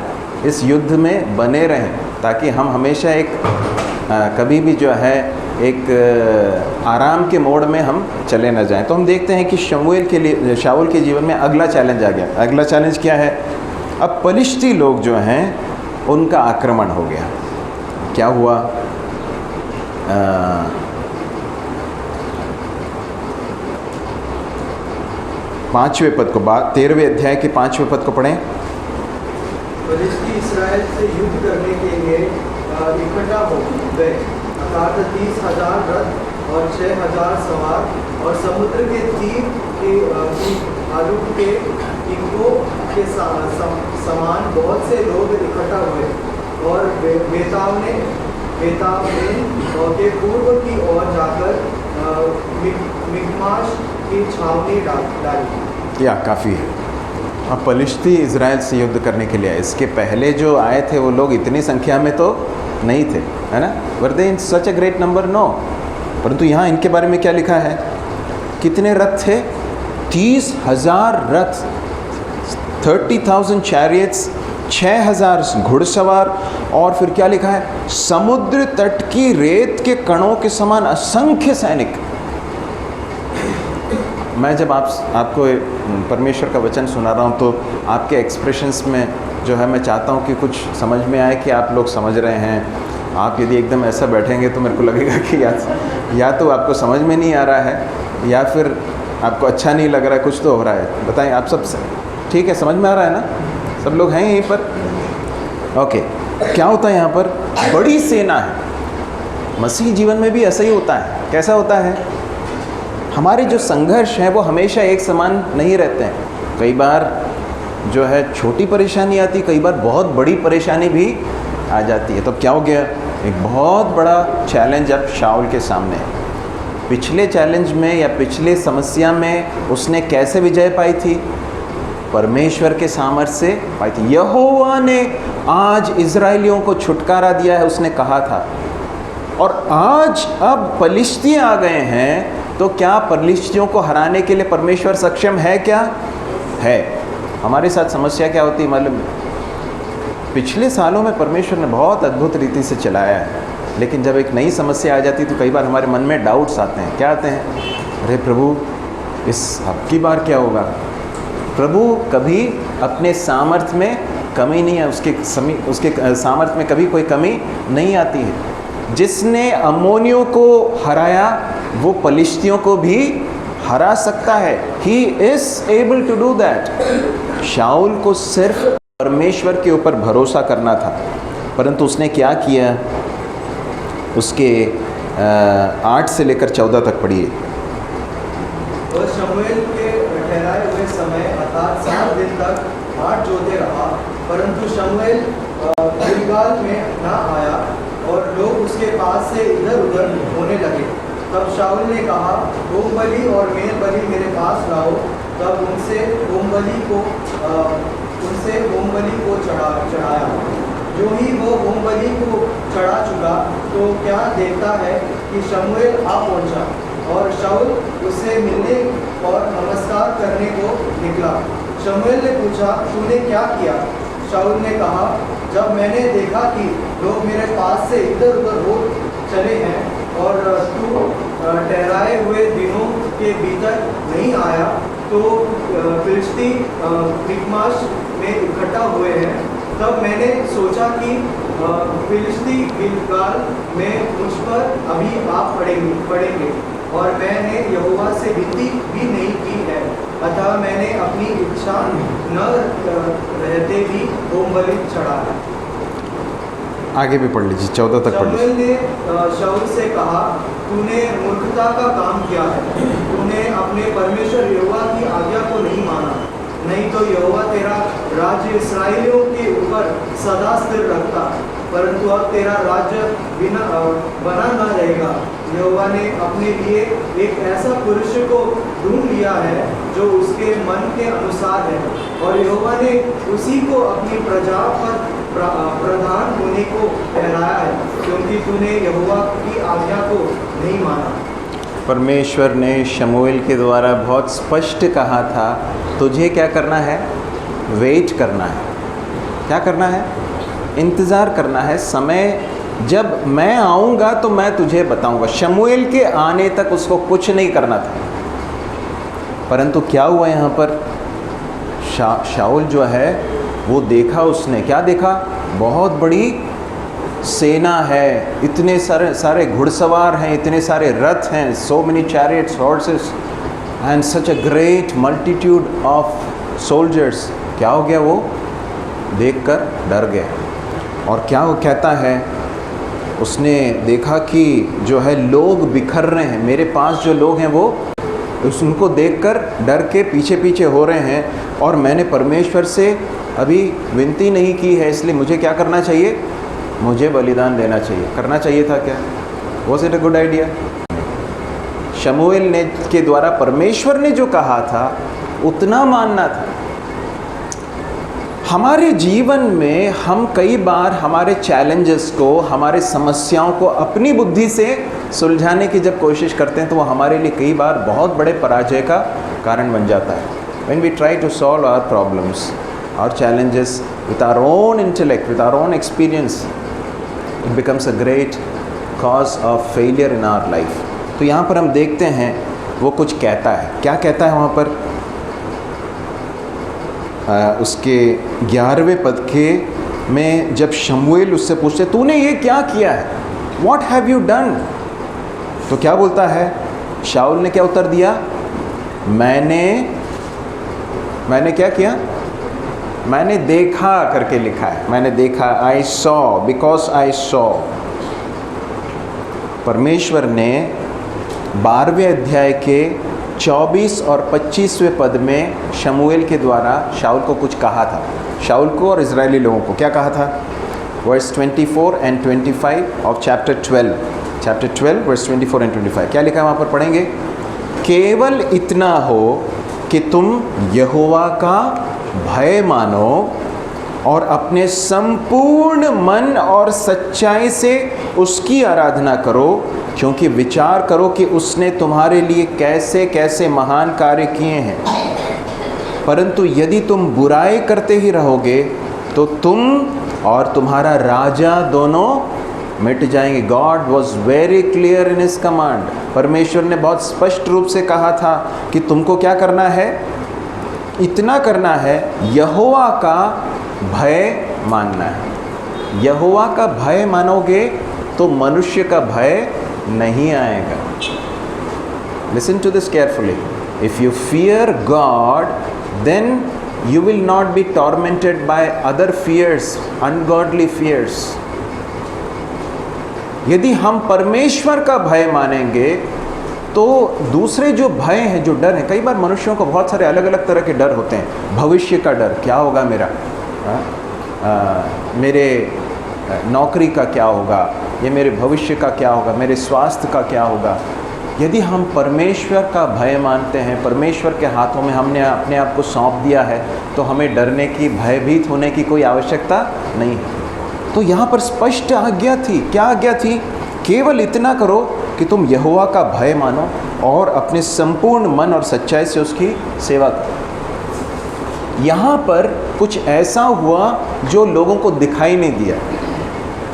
A: इस युद्ध में बने रहें, ताकि हम हमेशा एक कभी भी जो है एक आराम के मोड में हम चले न जाएं। तो हम देखते हैं कि शाऊल के जीवन में अगला चैलेंज आ गया। अगला चैलेंज क्या है? अब पलिश्ती लोग जो हैं उनका आक्रमण हो गया। क्या हुआ? 5वें पद को, 13वें अध्याय के 5वें पद को पढ़ें।
B: फलिश्ती इस्राएल से युद्ध करने के लिए इकट्ठा हो गए, अर्थात 30,000 रथ और 6,000 सवार, और समुद्र के तीर के आलू के टीकों के समान बहुत से लोग इकट्ठा हुए, और बेतावने के पूर्व की ओर जाकर मिकमाश की छावनी डाली।
A: या काफ़ी है। अब पलिश्ती इज़राइल से युद्ध करने के लिए, इसके पहले जो आए थे वो लोग इतनी संख्या में तो नहीं थे, है ना, वर दे इन सच अ ग्रेट नंबर? नो। परंतु यहाँ इनके बारे में क्या लिखा है? कितने रथ थे? 30,000 रथ, 30,000 चैरियट्स, 6,000 घुड़सवार, और फिर क्या लिखा है? समुद्र तट की रेत के कणों के समान असंख्य सैनिक। मैं जब आपको परमेश्वर का वचन सुना रहा हूँ तो आपके एक्सप्रेशंस में जो है मैं चाहता हूँ कि कुछ समझ में आए कि आप लोग समझ रहे हैं। आप यदि एकदम ऐसा बैठेंगे तो मेरे को लगेगा कि या तो आपको समझ में नहीं आ रहा है या फिर आपको अच्छा नहीं लग रहा है, कुछ तो हो रहा है। बताएं आप सब ठीक है, समझ में आ रहा है ना? सब लोग हैं यहीं पर? ओके। क्या होता है यहाँ पर? बड़ी सेना है। मसीह जीवन में भी ऐसा ही होता है। कैसा होता है? हमारे जो संघर्ष हैं वो हमेशा एक समान नहीं रहते हैं। कई बार जो है छोटी परेशानी आती, कई बार बहुत बड़ी परेशानी भी आ जाती है। तो क्या हो गया? एक बहुत बड़ा चैलेंज अब शाऊल के सामने है। पिछले चैलेंज में या पिछले समस्या में उसने कैसे विजय पाई थी? परमेश्वर के सामर्थ्य से पाई थी। यहोवा ने आज इज़राइलियों को छुटकारा दिया है, उसने कहा था। और आज अब पलिश्ती आ गए हैं, तो क्या पलिश्तियों को हराने के लिए परमेश्वर सक्षम है? क्या है? हमारे साथ समस्या क्या होती है मालूम? पिछले सालों में परमेश्वर ने बहुत अद्भुत रीति से चलाया है। लेकिन जब एक नई समस्या आ जाती है तो कई बार हमारे मन में डाउट्स आते हैं। क्या आते हैं? अरे प्रभु, इस अब की बार क्या होगा? प्रभु कभी अपने सामर्थ्य में कमी नहीं है, उसके सामर्थ्य में कभी कोई कमी नहीं आती है। जिसने अम्मोनियों को हराया वो पलिश्तियों को भी हरा सकता है। He is able to do that. शाऊल को सिर्फ परमेश्वर के ऊपर भरोसा करना था, परंतु उसने क्या किया? उसके 8 से लेकर 14 तक पढ़िए।
B: वह शमूएल के ठहराए हुए समय अर्थात 7 दिन तक हाथ जोते रहा, परंतु शमूएल गिलगाल में न आया और लोग उसके पास से इधर उधर होने लगे। तब शाऊल ने कहा, होम बलि और मेल बलि मेरे पास लाओ। तब उनसे होम बलि को चढ़ाया। जो ही वो होम बलि को चढ़ा चुका तो क्या देखता है कि शमूएल आ पहुंचा और शाऊल उससे मिलने और नमस्कार करने को निकला। शमूएल ने पूछा, तूने क्या किया? शाऊल ने कहा, जब मैंने देखा कि लोग मेरे पास से इधर उधर हो चले हैं और तू ठहराए हुए दिनों के भीतर नहीं आया, तो फिलिस्ती मिकमाश में इकट्ठा हुए हैं। तब मैंने सोचा कि फिलिस्ती गिलगाल में मुझ पर अभी आप पड़ेंगे और मैंने यहोवा से विनती भी नहीं की है। अतः मैंने अपनी इच्छा न रहते भी होम बलि चढ़ाया।
A: आगे भी पढ़ लीजिए, 14 तक पढ़ लीजिए।
B: शमूएल ने शाऊल से कहा, तूने मूर्खता का काम किया है। तूने अपने परमेश्वर यहोवा की आज्ञा को नहीं माना, नहीं तो यहोवा तेरा राज्य इस्राएलियों के ऊपर सदा स्थिर रखता। परंतु अब तेरा राज्य बना न रहेगा। यहोवा ने अपने लिए एक ऐसा पुरुष को ढूंढ लिया है जो उसके मन के अनुसार है, और यहोवा ने उसी को अपनी प्रजा पर प्रधान होने को ठहराया है, क्योंकि तूने यहोवा की आज्ञा को नहीं माना।
A: परमेश्वर ने शमूएल के द्वारा बहुत स्पष्ट कहा था, तुझे क्या करना है? वेट करना है। क्या करना है? इंतज़ार करना है। समय जब मैं आऊँगा तो मैं तुझे बताऊँगा। शमूएल के आने तक उसको कुछ नहीं करना था, परंतु क्या हुआ यहाँ पर? शाऊल जो है वो देखा, उसने क्या देखा? बहुत बड़ी सेना है, इतने सारे घुड़सवार हैं, इतने सारे रथ हैं, so many chariots, horses and such a great multitude of soldiers। क्या हो गया? वो देखकर डर गया। और क्या वो कहता है? उसने देखा कि जो है लोग बिखर रहे हैं, मेरे पास जो लोग हैं वो उनको देखकर डर के पीछे पीछे हो रहे हैं, और मैंने परमेश्वर से अभी विनती नहीं की है, इसलिए मुझे क्या करना चाहिए? मुझे बलिदान देना चाहिए। करना चाहिए था क्या? Was it a good idea? शमूएल ने के द्वारा परमेश्वर ने जो कहा था उतना मानना था। हमारे जीवन में हम कई बार हमारे चैलेंजेस को, हमारे समस्याओं को अपनी बुद्धि से सुलझाने की जब कोशिश करते हैं तो वो हमारे लिए कई बार बहुत बड़े पराजय का कारण बन जाता है। When we try to solve our problems, our challenges with our own intellect, with our own experience, it becomes a great cause of failure in our life। तो यहाँ पर हम देखते हैं वो कुछ कहता है। क्या कहता है वहाँ पर? उसके 11वें पद के में जब शमूएल उससे पूछते, तूने ये क्या किया है? What have you done? तो क्या बोलता है? शाऊल ने क्या उत्तर दिया? मैंने क्या किया? मैंने देखा करके लिखा है, मैंने देखा। I saw, because I saw। परमेश्वर ने 12वें अध्याय के 24 और 25वें पद में शमूएल के द्वारा शाऊल को कुछ कहा था। शाऊल को और इजरायली लोगों को क्या कहा था? Verse 24 and 25 of chapter 12 verse 24 and 25 क्या लिखा है वहाँ पर? पढ़ेंगे। केवल इतना हो कि तुम यहोवा का भय मानो और अपने संपूर्ण मन और सच्चाई से उसकी आराधना करो, क्योंकि विचार करो कि उसने तुम्हारे लिए कैसे कैसे महान कार्य किए हैं। परंतु यदि तुम बुराई करते ही रहोगे तो तुम और तुम्हारा राजा दोनों मिट जाएंगे। God was very clear in his command. परमेश्वर ने बहुत स्पष्ट रूप से कहा था कि तुमको क्या करना है, इतना करना है, यहोवा का भय मानना है। यहोवा का भय मानोगे तो मनुष्य का भय नहीं आएगा। Listen to this carefully. If you fear God then you will not be tormented by other fears, ungodly fears. यदि हम परमेश्वर का भय मानेंगे तो दूसरे जो भय हैं, जो डर हैं, कई बार मनुष्यों को बहुत सारे अलग अलग तरह के डर होते हैं। भविष्य का डर, क्या होगा मेरा, मेरे नौकरी का क्या होगा, ये मेरे भविष्य का क्या होगा, मेरे स्वास्थ्य का क्या होगा। यदि हम परमेश्वर का भय मानते हैं, परमेश्वर के हाथों में हमने अपने आप को सौंप दिया है, तो हमें डरने की, भयभीत होने की कोई आवश्यकता नहीं है। तो यहाँ पर स्पष्ट आज्ञा थी। क्या आज्ञा थी? केवल इतना करो कि तुम यहोवा का भय मानो और अपने संपूर्ण मन और सच्चाई से उसकी सेवा करो। यहाँ पर कुछ ऐसा हुआ जो लोगों को दिखाई नहीं दिया।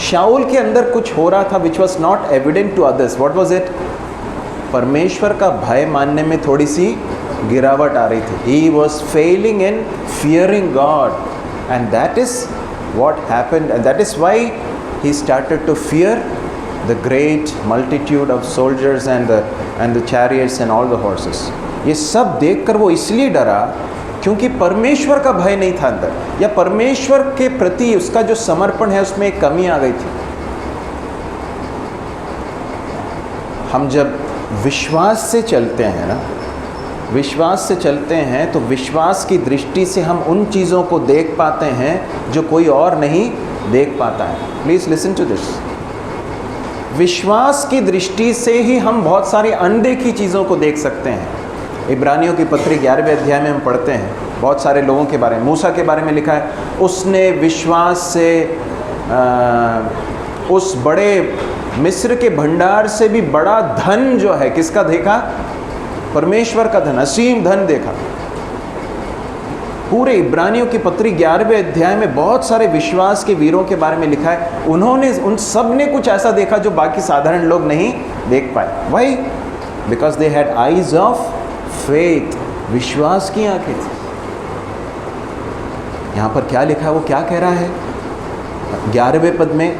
A: शाऊल के अंदर कुछ हो रहा था which was not evident to others. What was it? परमेश्वर का भय मानने में थोड़ी सी गिरावट आ रही थी। He was failing in fearing God, and that is what happened, and that is why he started to fear the great multitude of soldiers and the chariots and all the horses. ये सब देखकर वो इसलिए डरा क्योंकि परमेश्वर का भय नहीं था अंदर, या परमेश्वर के प्रति उसका जो समर्पण है उसमें एक कमी आ गई थी। हम जब विश्वास से चलते हैं ना, विश्वास से चलते हैं तो विश्वास की दृष्टि से हम उन चीज़ों को देख पाते हैं जो कोई और नहीं देख पाता है। Please listen to this. विश्वास की दृष्टि से ही हम बहुत सारी अनदेखी चीज़ों को देख सकते हैं। इब्रानियों की पत्री 11वें अध्याय में हम पढ़ते हैं बहुत सारे लोगों के बारे में। मूसा के बारे में लिखा है, उसने विश्वास से उस बड़े मिस्र के भंडार से भी बड़ा धन जो है किसका देखा? परमेश्वर का धन, असीम धन देखा। पूरे इब्रानियों की पत्री 11वें अध्याय में बहुत सारे विश्वास के वीरों के बारे में लिखा है। उन्होंने, उन सब ने कुछ ऐसा देखा जो बाकी साधारण लोग नहीं देख पाए। Why? Because they had eyes of faith. विश्वास की आंखें थी। यहाँ पर क्या लिखा है, वो क्या कह रहा है? 11वें पद में,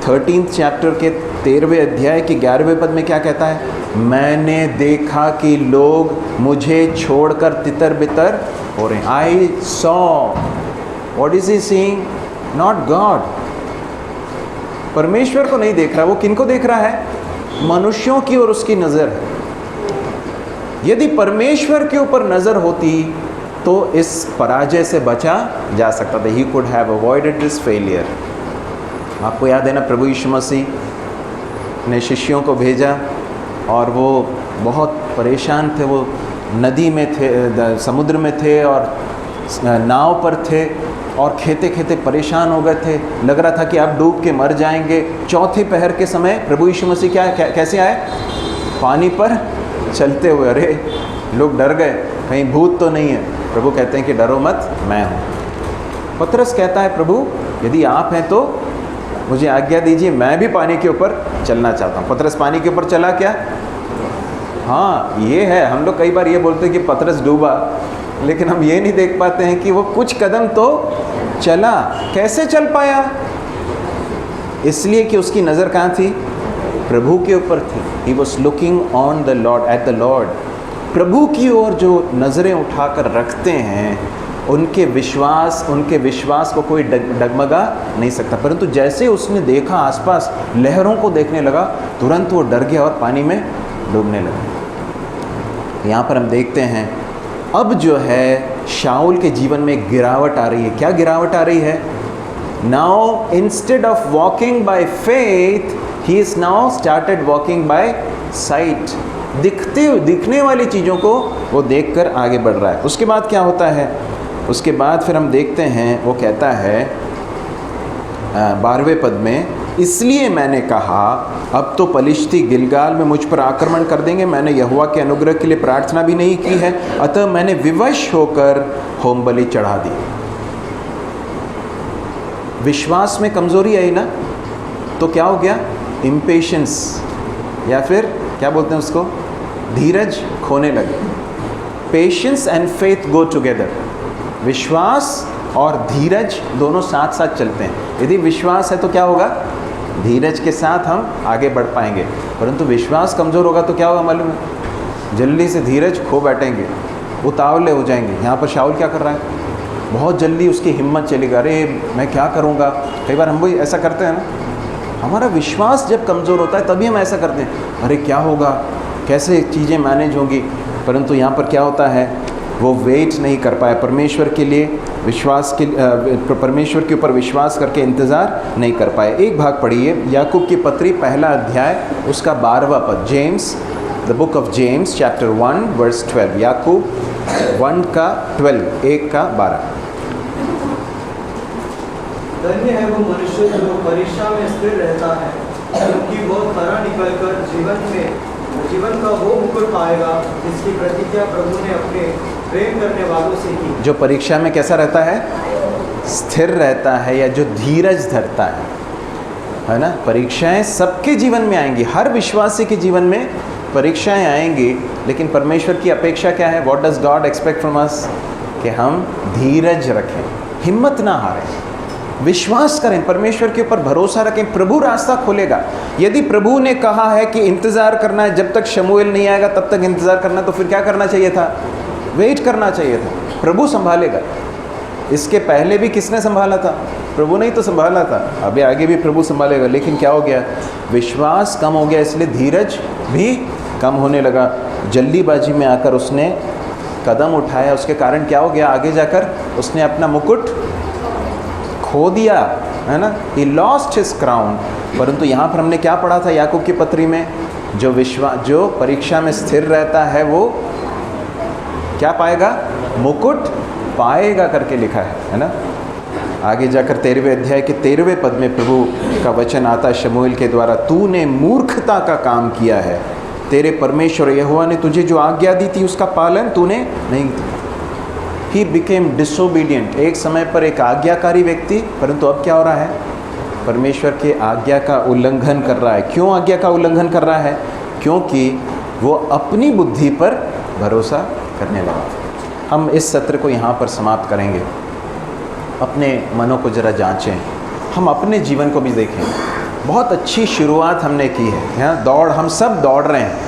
A: 13th चैप्टर के 13वें अध्याय के 11वें पद में क्या कहता है? मैंने देखा कि लोग मुझे छोड़कर तितर बितर हो रहे हैं। I saw. What is he seeing? Not God. परमेश्वर को नहीं देख रहा, वो किनको देख रहा है? मनुष्यों की ओर उसकी नज़र है। यदि परमेश्वर के ऊपर नज़र होती तो इस पराजय से बचा जा सकता था। He could have avoided this failure. आपको याद है ना, प्रभु यीशु मसीह ने शिष्यों को भेजा और वो बहुत परेशान थे। वो नदी में थे, समुद्र में थे और नाव पर थे और खेते खेते परेशान हो गए थे। लग रहा था कि अब डूब के मर जाएंगे। चौथे पहर के समय प्रभु यीशु मसीह कैसे आए? पानी पर चलते हुए। अरे लोग डर गए, कहीं भूत तो नहीं है। प्रभु कहते हैं कि डरो मत, मैं हूँ। पतरस कहता है, प्रभु यदि आप हैं तो मुझे आज्ञा दीजिए, मैं भी पानी के ऊपर चलना चाहता हूँ। पतरस पानी के ऊपर चला क्या? हाँ, ये है। हम लोग कई बार ये बोलते हैं कि पतरस डूबा, लेकिन हम ये नहीं देख पाते हैं कि वो कुछ कदम तो चला। कैसे चल पाया? इसलिए कि उसकी नज़र कहाँ थी? प्रभु के ऊपर थी। He was looking on the Lord, at the Lord. प्रभु की ओर जो नज़रें उठाकर रखते हैं उनके विश्वास को कोई डगमगा नहीं सकता। परंतु जैसे उसने देखा आसपास लहरों को देखने लगा, तुरंत वो डर गया और पानी में डूबने लगा। यहाँ पर हम देखते हैं अब जो है शाऊल के जीवन में गिरावट आ रही है। क्या गिरावट आ रही है? Now instead of walking by faith he is now started walking by site. दिखने वाली चीज़ों को वो देखकर आगे बढ़ रहा है। उसके बाद क्या होता है? उसके बाद फिर हम देखते हैं, वो कहता है 12वें पद में, इसलिए मैंने कहा अब तो पलिश्ती गिलगाल में मुझ पर आक्रमण कर देंगे। मैंने यहोवा के अनुग्रह के लिए प्रार्थना भी नहीं की है, अतः मैंने विवश होकर होम बलि चढ़ा दी। विश्वास में कमजोरी आई ना, तो क्या हो गया, इम्पेशंस, या फिर क्या बोलते हैं उसको, धीरज खोने लगे। Patience and faith go together, विश्वास और धीरज दोनों साथ साथ चलते हैं। यदि विश्वास है तो क्या होगा, धीरज के साथ हम आगे बढ़ पाएंगे, परंतु विश्वास कमज़ोर होगा तो क्या होगा मालूम है, जल्दी से धीरज खो बैठेंगे, उतावले हो जाएंगे। यहाँ पर शाऊल क्या कर रहा है, बहुत जल्दी उसकी हिम्मत चलेगा, अरे मैं क्या करूँगा। कई बार हम भी ऐसा करते हैं ना, हमारा विश्वास जब कमज़ोर होता है तभी हम ऐसा करते हैं, अरे क्या होगा, कैसे चीज़ें मैनेज होंगी। परंतु यहाँ पर क्या होता है, वो वेट नहीं कर पाया, परमेश्वर के लिए विश्वास के परमेश्वर के ऊपर विश्वास करके इंतज़ार नहीं कर पाए। एक भाग पढ़िए, याकूब की पत्री 1 अध्याय उसका 12वां पद, James, the book of James chapter 1 verse 12, याकूब 1 का 12, 1 का 12।
B: धन्य है वो मनुष्य जो परीक्षा में स्थिर रहता है, क्योंकि वो खरा निकलकर जीवन का वो मुकुट पाएगा जिसकी प्रतिज्ञा प्रभु ने अपने प्रेम करने वालों से की। जो परीक्षा में कैसा रहता है, स्थिर रहता है, या जो धीरज धरता है ना। परीक्षाएं सबके जीवन में आएंगी, हर विश्वासी के जीवन में परीक्षाएं आएंगी, लेकिन परमेश्वर की अपेक्षा क्या है, what does God expect from us, कि हम धीरज रखें, हिम्मत ना हारें, विश्वास करें, परमेश्वर के ऊपर भरोसा रखें, प्रभु रास्ता खोलेगा। यदि प्रभु ने कहा है कि इंतज़ार करना है, जब तक शमूएल नहीं आएगा तब तक इंतज़ार करना, तो फिर क्या करना चाहिए था, वेट करना चाहिए था, प्रभु संभालेगा। इसके पहले भी किसने संभाला था, प्रभु ने ही तो संभाला था, अभी आगे भी प्रभु संभालेगा। लेकिन क्या हो गया, विश्वास कम हो गया, इसलिए धीरज भी कम होने लगा। जल्दीबाजी में आकर उसने कदम उठाया, उसके कारण क्या हो गया, आगे जाकर उसने अपना मुकुट खो दिया, है ना, he lost his crown। परंतु यहाँ पर हमने क्या पढ़ा था याकूब की पत्री में, जो परीक्षा में स्थिर रहता है वो क्या पाएगा, मुकुट पाएगा करके लिखा है ना। आगे जाकर 13वें अध्याय के 13वें पद में प्रभु का वचन आता है शमूएल के द्वारा, तूने मूर्खता का काम किया है, तेरे परमेश्वर यहोवा ने तुझे जो आज्ञा दी थी उसका पालन तूने नहीं किया। He became disobedient, एक समय पर एक आज्ञाकारी व्यक्ति, परंतु अब क्या हो रहा है, परमेश्वर के आज्ञा का उल्लंघन कर रहा है। क्यों आज्ञा का उल्लंघन कर रहा है, क्योंकि वो अपनी बुद्धि पर भरोसा करने लगा। हम इस सत्र को यहाँ पर समाप्त करेंगे। अपने मनों को ज़रा जांचें, हम अपने जीवन को भी देखें। बहुत अच्छी शुरुआत हमने की है, दौड़, हम सब दौड़ रहे हैं,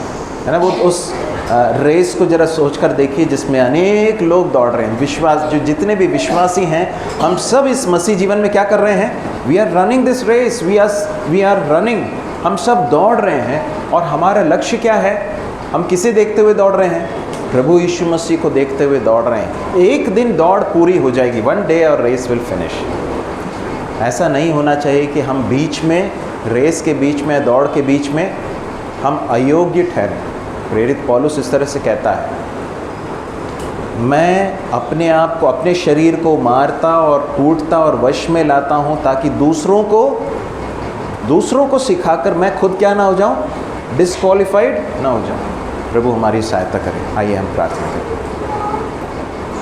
B: है ना। वो उस रेस को ज़रा सोचकर देखिए जिसमें अनेक लोग दौड़ रहे हैं। विश्वास, जो जितने भी विश्वासी हैं, हम सब इस मसीह जीवन में क्या कर रहे हैं, we are running this race, we are running, हम सब दौड़ रहे हैं। और हमारा लक्ष्य क्या है, हम किसे देखते हुए दौड़ रहे हैं, प्रभु यीशु मसीह को देखते हुए दौड़ रहे हैं। एक दिन दौड़ पूरी हो जाएगी, वन डे और रेस विल फिनिश। ऐसा नहीं होना चाहिए कि हम बीच में, रेस के बीच में, दौड़ के बीच में हम अयोग्य ठहरें। प्रेरित पौलुस इस तरह से कहता है, मैं अपने आप को, अपने शरीर को मारता और कूटता और वश में लाता हूँ, ताकि दूसरों को सिखाकर मैं खुद क्या ना हो जाऊँ, डिस्क्वालिफाइड ना हो जाऊँ। प्रभु हमारी सहायता करें। आइए हम प्रार्थना करें।